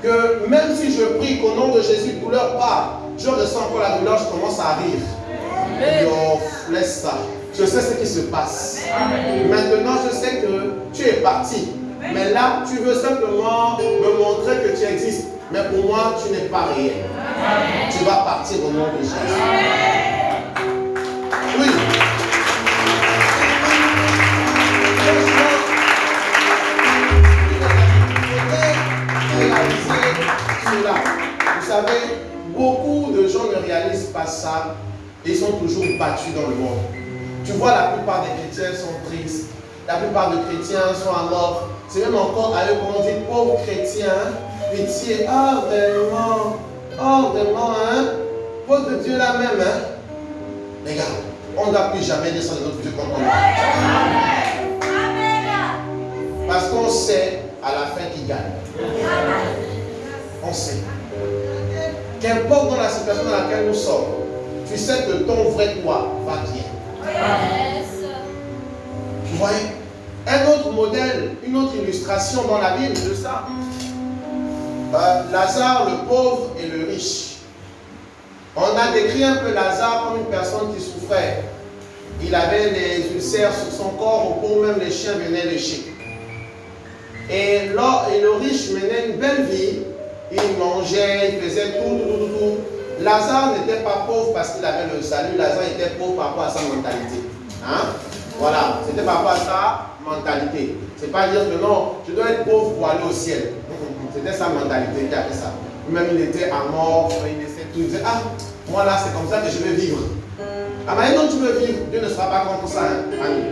Que même si je prie qu'au nom de Jésus, douleur part, je ressens encore la douleur, je commence à rire. Oh, laisse ça. Je sais ce qui se passe. Maintenant, je sais que tu es parti. Mais là, tu veux simplement me montrer que tu existes. Mais pour moi, tu n'es pas réel. Tu vas partir au nom de Jésus. Oui. Cela. Vous savez, beaucoup de gens ne réalisent pas ça. Ils sont toujours battus dans le monde. Tu vois, la plupart des chrétiens sont tristes. La plupart des chrétiens sont à mort. C'est même encore à eux qu'on dit, pauvres chrétiens, pitié. Ah, vraiment. Oh, vraiment, hein. Pauvre de Dieu là même, hein. Les gars, on ne doit plus jamais descendre de notre Dieu comme on est. Parce qu'on sait à la fin qui gagne. On sait. Qu'importe dans la situation dans laquelle nous sommes, tu sais que ton vrai toi va bien. Vous voyez, un autre modèle, une autre illustration dans la Bible de ça. Lazare, le pauvre et le riche. On a décrit un peu Lazare comme une personne qui souffrait. Il avait des ulcères sur son corps, au point où même les chiens venaient lécher. Et le riche menait une belle vie. Il mangeait, il faisait tout. Lazare n'était pas pauvre parce qu'il avait le salut. Lazare était pauvre par rapport à sa mentalité. Hein? Voilà, c'était par rapport à sa mentalité. C'est pas dire que non, je dois être pauvre pour aller au ciel. C'était sa mentalité qui a fait ça. Même il était à mort, il essaie tout. Il disait, ah, moi là, c'est comme ça que je vais vivre. Ah, mais non, tu veux vivre, Dieu ne sera pas contre ça, hein, ami.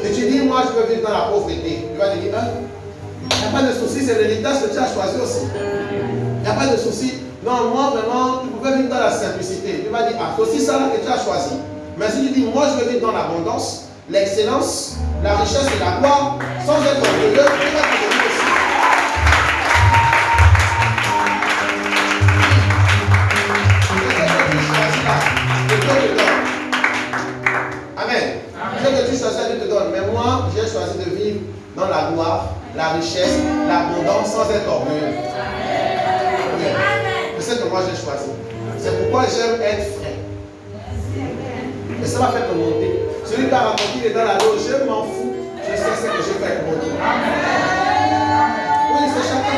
Si tu dis, moi, je veux vivre dans la pauvreté, tu vas te dire, il n'y a pas de souci, c'est l'héritage que tu as choisi aussi. Il n'y a pas de souci. Non, moi, vraiment, tu pouvais vivre dans la simplicité. Tu vas dire, ah, c'est aussi ça là que tu as choisi. Mais si tu dis, moi, je veux vivre dans l'abondance, l'excellence, la richesse et la gloire, sans être orgueilleux, tu vas te donner aussi. Amen. Ce que tu choisis, Dieu te donne. Mais moi, j'ai choisi de vivre dans la gloire, la richesse, l'abondance, sans être orgueilleux. C'est ce que moi j'ai choisi. C'est pourquoi j'aime être frais. Et ça m'a fait te monter. Celui qui a raconté qu'il est dans la loge, je m'en fous. Je sais ce que je fais avec mon Dieu. Oui, c'est chacun.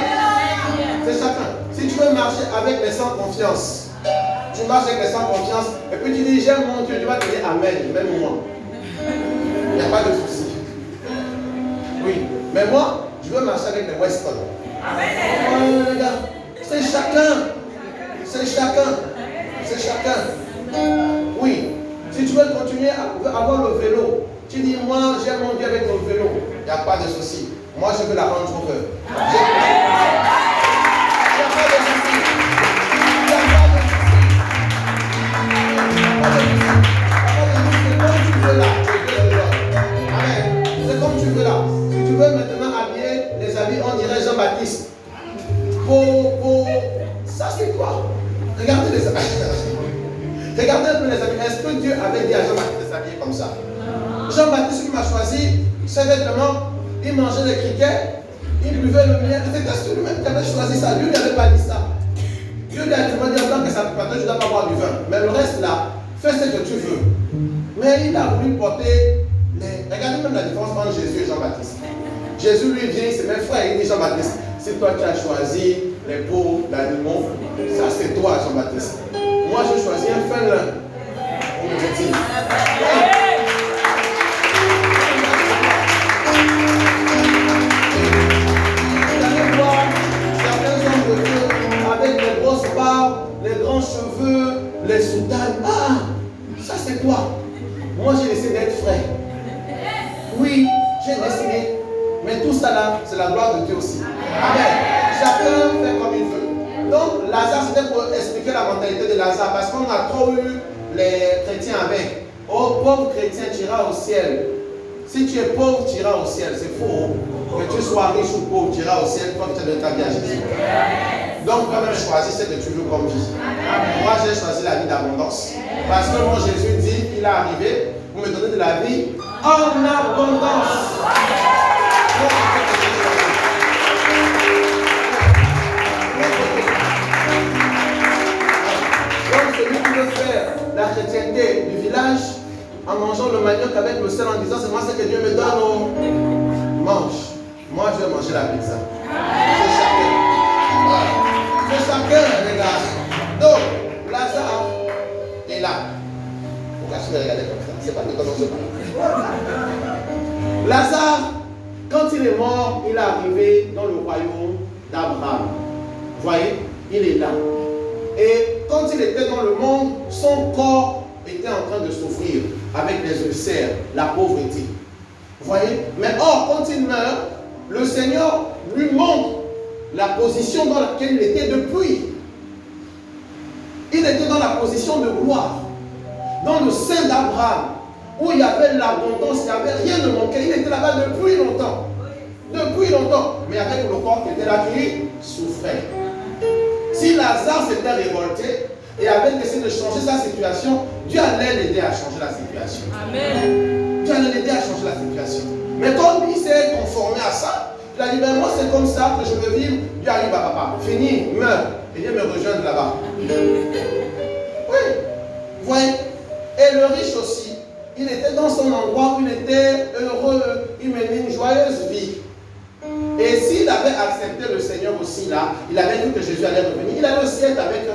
C'est chacun. Si tu veux marcher avec les sans confiance, tu marches avec les sans confiance, et puis tu dis j'aime mon Dieu, tu vas te dire Amen, même moi. Il n'y a pas de souci. Oui. Mais moi, je veux marcher avec les Weston. Amen. Oh, regarde. C'est chacun. C'est chacun. C'est chacun. Oui. Si tu veux continuer à avoir le vélo, tu dis moi j'aime mon Dieu avec mon vélo. Il n'y a pas de souci. Moi je veux la Range Rover. Il n'y a pas de souci. Il n'y a pas de souci. C'est comme tu veux là. Amen. C'est comme tu veux là. Si tu veux maintenant habiller les habits, on dirait Jean-Baptiste. Ça c'est quoi? Regardez les habits. Regardez un peu les amis. Est-ce que Dieu avait dit à Jean-Baptiste de s'habiller comme ça? ses vêtements, il mangeait des criquets, il buvait le miel. C'était celui-même qui avait choisi ça. Dieu ne lui avait pas dit ça. Dieu lui a dit en tant que sacrificateur, je ne dois pas boire du vin. Mais le reste là, fais ce que tu veux. Mais il a voulu porter les... Regardez même la différence entre Jésus et Jean-Baptiste. Jésus lui vient, c'est mes frères, il dit Jean-Baptiste, si toi tu as choisi les peaux d'animaux, ça c'est toi Jean-Baptiste. Moi je choisis un félin. On me dit. Vous allez voir certains hommes de Dieu avec les grosses barbes, les grands cheveux, les soutanes. Ah, ça c'est toi. Moi j'ai décidé d'être frais. Oui, j'ai décidé. Mais tout ça là, c'est la gloire de Dieu aussi. Amen. Chacun fait comme il veut. Donc, Lazare, c'était pour expliquer la mentalité de Lazare. Parce qu'on a trop eu les chrétiens avec. Oh, pauvre chrétien, tu iras au ciel. Si tu es pauvre, tu iras au ciel. C'est faux. Que tu sois riche ou pauvre, tu iras au ciel quand tu as donné ta vie à Jésus. Donc, toi-même, choisis ce que tu veux comme vie. Moi, j'ai choisi la vie d'abondance. Parce que mon Jésus dit qu'il est arrivé pour me donner de la vie en abondance. Donc celui qui veut faire la chrétienté du village en mangeant le manioc avec le sel en disant c'est moi ce que Dieu me donne, oh, mange. Moi je vais manger la pizza. C'est chacun. Voilà. C'est chacun, les gars. Donc Lazare est là. Pourquoi je vais regarder comme ça? C'est pas que comme ça. Lazare, quand il est mort, il est arrivé dans le royaume d'Abraham. Vous voyez, il est là. Et quand il était dans le monde, son corps était en train de souffrir avec les ulcères, la pauvreté. Vous voyez? Mais or, quand il meurt, le Seigneur lui montre la position dans laquelle il était depuis. Il était dans la position de gloire, dans le sein d'Abraham, où il y avait l'abondance, il n'y avait rien de manqué. Il était là-bas depuis longtemps. Depuis longtemps. Mais avec le corps qui était là, qui souffrait. Si Lazare s'était révolté et avait essayé de changer sa situation, Dieu allait l'aider à changer la situation. Amen. Dieu allait l'aider à changer la situation. Mais comme il s'est conformé à ça, il a dit, ben moi c'est comme ça que je veux vivre. Dieu arrive à papa. Fini, meurs. Et viens me rejoindre là-bas. Oui. Vous voyez? Et le riche aussi. Il était dans son endroit où il était heureux, il menait une joyeuse vie. Et s'il avait accepté le Seigneur aussi là, il avait vu que Jésus allait revenir, il allait aussi être avec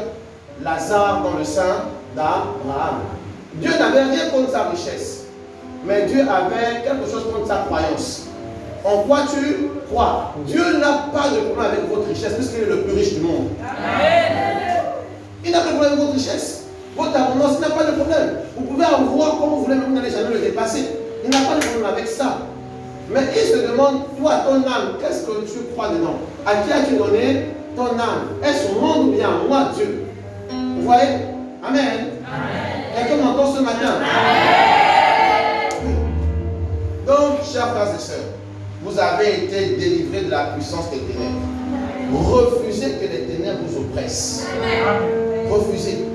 Lazare dans le sein d'Abraham. Dieu n'avait rien contre sa richesse, mais Dieu avait quelque chose contre sa croyance. En quoi tu crois? Dieu n'a pas de problème avec votre richesse, puisqu'il est le plus riche du monde. Il n'a pas de problème avec votre richesse. Votre abondance, il n'a pas de problème. Vous pouvez avoir comme vous voulez, mais vous n'allez jamais le dépasser. Il n'a pas de problème avec ça. Mais il se demande, toi, ton âme, qu'est-ce que tu crois dedans? À qui as-tu donné ton âme? Est-ce au monde ou bien à moi, Dieu? Vous voyez? Amen. Quelqu'un m'entend ce matin? Amen. Donc, chers frères et sœurs, vous avez été délivrés de la puissance des ténèbres. Refusez que les ténèbres vous oppressent. Refusez.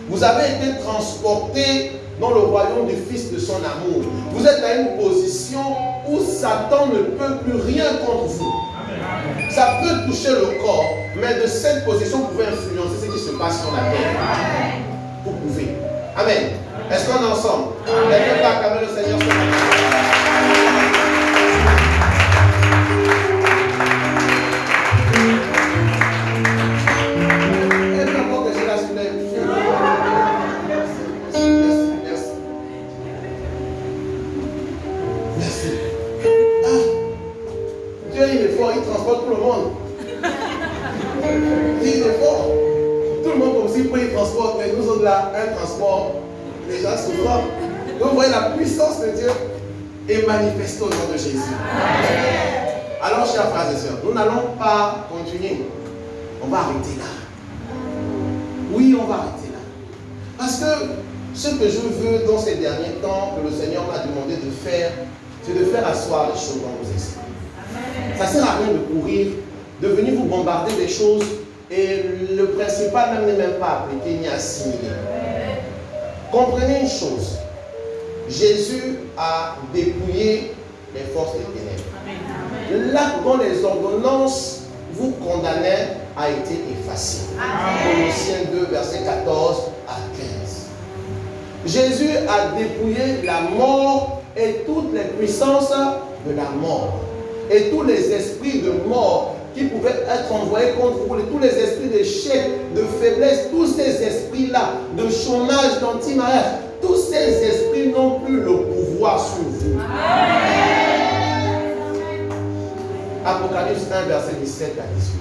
Vous avez été transportés dans le royaume du Fils de son amour. Vous êtes à une position où Satan ne peut plus rien contre vous. Ça peut toucher le corps, mais de cette position, vous pouvez influencer ce qui se passe sur la terre. Vous pouvez. Amen. Est-ce qu'on est ensemble? Quelqu'un peut acclamer le Seigneur ce matin? Il transporte tout le monde. Il est fort. Tout le monde comme s'il peut y transporte, mais nous autres là, un transport déjà souvent. Donc vous voyez la puissance de Dieu est manifestée au nom de Jésus. Alors chers frères et sœurs, nous n'allons pas continuer. On va arrêter là. Oui, on va arrêter là. Parce que ce que je veux dans ces derniers temps que le Seigneur m'a demandé de faire, c'est de faire asseoir les choses dans vos esprits. Ça ne sert à rien de courir, de venir vous bombarder des choses et le principal même n'est même pas appliqué ni assimilé. Comprenez une chose, Jésus a dépouillé les forces des ténèbres. L'acte dont les ordonnances vous condamnaient a été effacé. Colossiens 2, verset 14 à 15. Jésus a dépouillé la mort et toutes les puissances de la mort. Et tous les esprits de mort qui pouvaient être envoyés contre vous, tous les esprits d'échec, de faiblesse, tous ces esprits-là, de chômage, d'anti-mariage, tous ces esprits n'ont plus le pouvoir sur vous. Apocalypse 1, verset 17 à 18.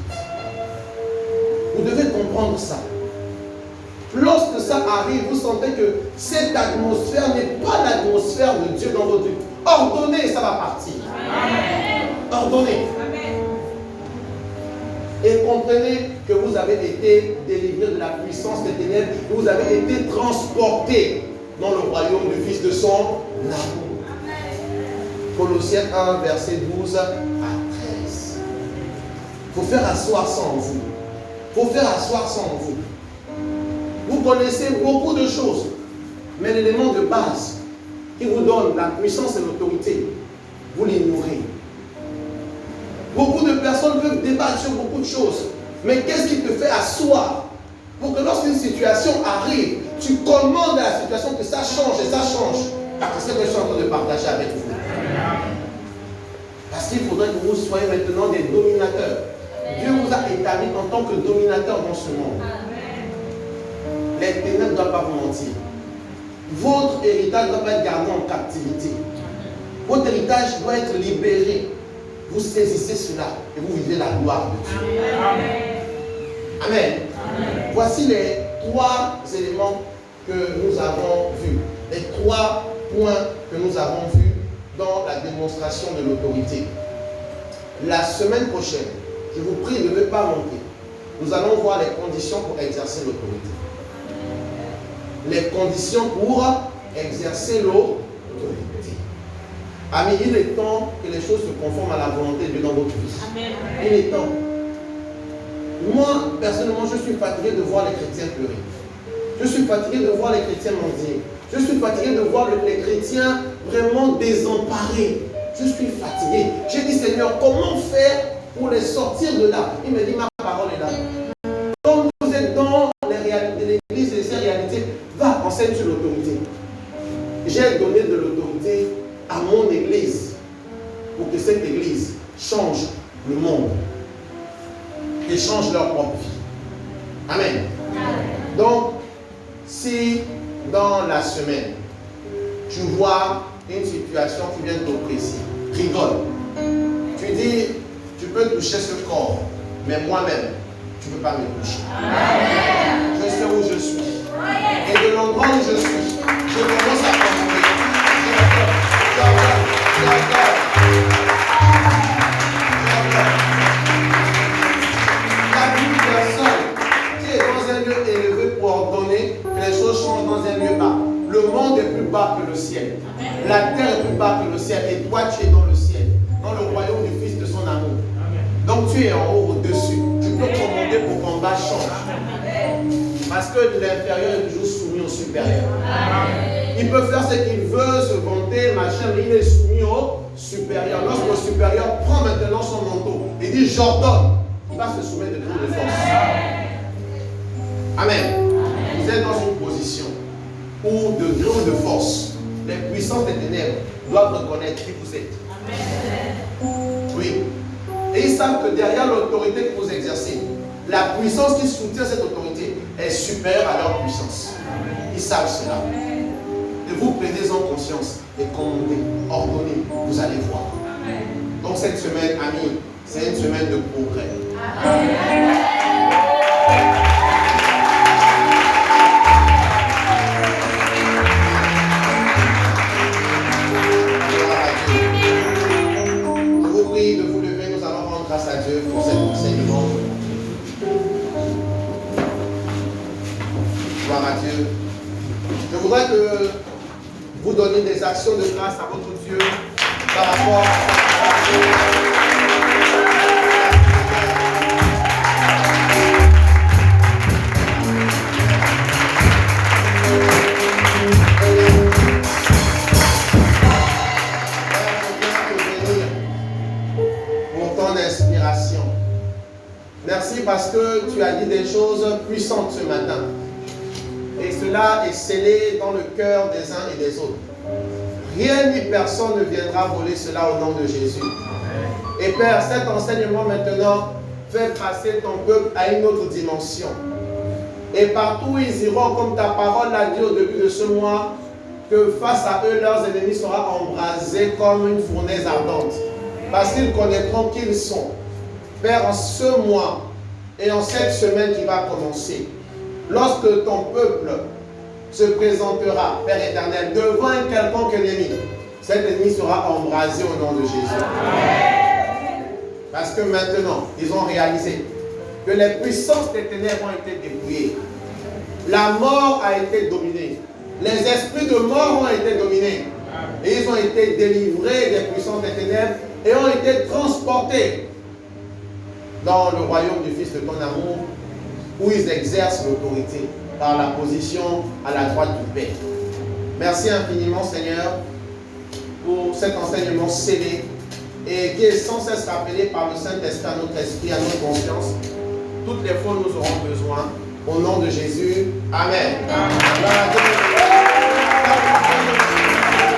Vous devez comprendre ça. Lorsque ça arrive, vous sentez que cette atmosphère n'est pas l'atmosphère de Dieu dans votre vie. Ordonnez, ça va partir. Ordonnez. Et comprenez que vous avez été délivré de la puissance des ténèbres, que vous avez été transporté dans le royaume du Fils de son amour. Colossiens 1, verset 12 à 13. Il faut faire asseoir ça en vous. Il faut faire asseoir ça en vous. Vous connaissez beaucoup de choses, mais l'élément de base qui vous donne la puissance et l'autorité, vous l'ignorez. Beaucoup de personnes peuvent débattre sur beaucoup de choses, mais qu'est-ce qui te fait asseoir pour que lorsqu'une situation arrive, tu commandes à la situation que ça change et ça change. C'est ce que je suis en train de partager avec vous. Parce qu'il faudrait que vous soyez maintenant des dominateurs. Dieu vous a établi en tant que dominateur dans ce monde. Les ténèbres ne doivent pas vous mentir. Votre héritage ne doit pas être gardé en captivité. Votre héritage doit être libéré. Vous saisissez cela et vous vivez la gloire de Dieu. Amen. Amen. Amen. Voici les 3 éléments que nous avons vus. Les 3 points que nous avons vus dans la démonstration de l'autorité. La semaine prochaine, je vous prie de ne pas manquer. Nous allons voir les conditions pour exercer l'autorité. Les conditions pour exercer l'autorité. Amis, il est temps que les choses se conforment à la volonté de Dieu dans votre vie. Amen. Il est temps. Moi, personnellement, je suis fatigué de voir les chrétiens pleurer. Je suis fatigué de voir les chrétiens mendier. Je suis fatigué de voir les chrétiens vraiment désemparés. Je suis fatigué. J'ai dit, Seigneur, comment faire pour les sortir de là? Il me dit, ma parole est là. Quand vous êtes dans les réalités de l'église et ces réalités, va, enseigne sur l'autorité. J'ai donné de l'autorité à mon église pour que cette église change le monde et change leur propre vie. Amen. Donc, si dans la semaine, tu vois une situation qui vient t'oppresser, rigole. Tu dis, tu peux toucher ce corps, mais moi-même, tu ne peux pas me toucher. Je sais où je suis. Et de l'endroit où je suis, je commence à comprendre. La Bible personne qui est dans un lieu élevé pour ordonner que les choses changent dans un lieu bas. Le monde est plus bas que le ciel. La terre est plus bas que le ciel. Et toi, tu es dans le ciel, dans le royaume du Fils de son amour. Donc tu es en haut, au-dessus. Tu peux commander pour qu'en bas change. Parce que l'inférieur est toujours soumis au supérieur. Il peut faire ce qu'il veut, se vanter, machin, mais il est soumis au supérieur. Lorsque le supérieur prend maintenant son manteau et dit j'ordonne, il va se soumettre de toute de force. Amen. Vous êtes dans une position où de gré de force, les puissances des ténèbres doivent reconnaître qui vous êtes. Oui. Et ils savent que derrière l'autorité que vous exercez, la puissance qui soutient cette autorité est supérieure à leur puissance. Ils savent cela. Et vous plaidez en conscience et commandez, ordonnez, vous allez voir. Donc cette semaine, amis, c'est une semaine de progrès. Je vous prie de vous lever, nous allons rendre grâce à Dieu pour cet enseignement. Gloire à Dieu. Je voudrais que vous donniez des actions de grâce à votre Dieu par rapport à génération. Merci parce que tu as dit des choses puissantes ce matin. Et cela est scellé dans le cœur des uns et des autres. Rien ni personne ne viendra voler cela au nom de Jésus. Et Père, cet enseignement maintenant fait passer ton peuple à une autre dimension. Et partout où ils iront, comme ta parole l'a dit au début de ce mois, que face à eux, leurs ennemis seront embrasés comme une fournaise ardente. Parce qu'ils connaîtront qui ils sont. Père, en ce mois et en cette semaine qui va commencer, lorsque ton peuple se présentera, Père éternel, devant un quelconque ennemi, cet ennemi sera embrasé au nom de Jésus. Parce que maintenant, ils ont réalisé que les puissances des ténèbres ont été dépouillées. La mort a été dominée. Les esprits de mort ont été dominés. Et ils ont été délivrés des puissances des ténèbres et ont été transportés dans le royaume du Fils de ton amour, où ils exercent l'autorité par la position à la droite du Père. Merci infiniment, Seigneur, pour cet enseignement scellé et qui est sans cesse rappelé par le Saint-Esprit à notre esprit, à notre conscience. Toutes les fois nous aurons besoin. Au nom de Jésus. Amen. Amen.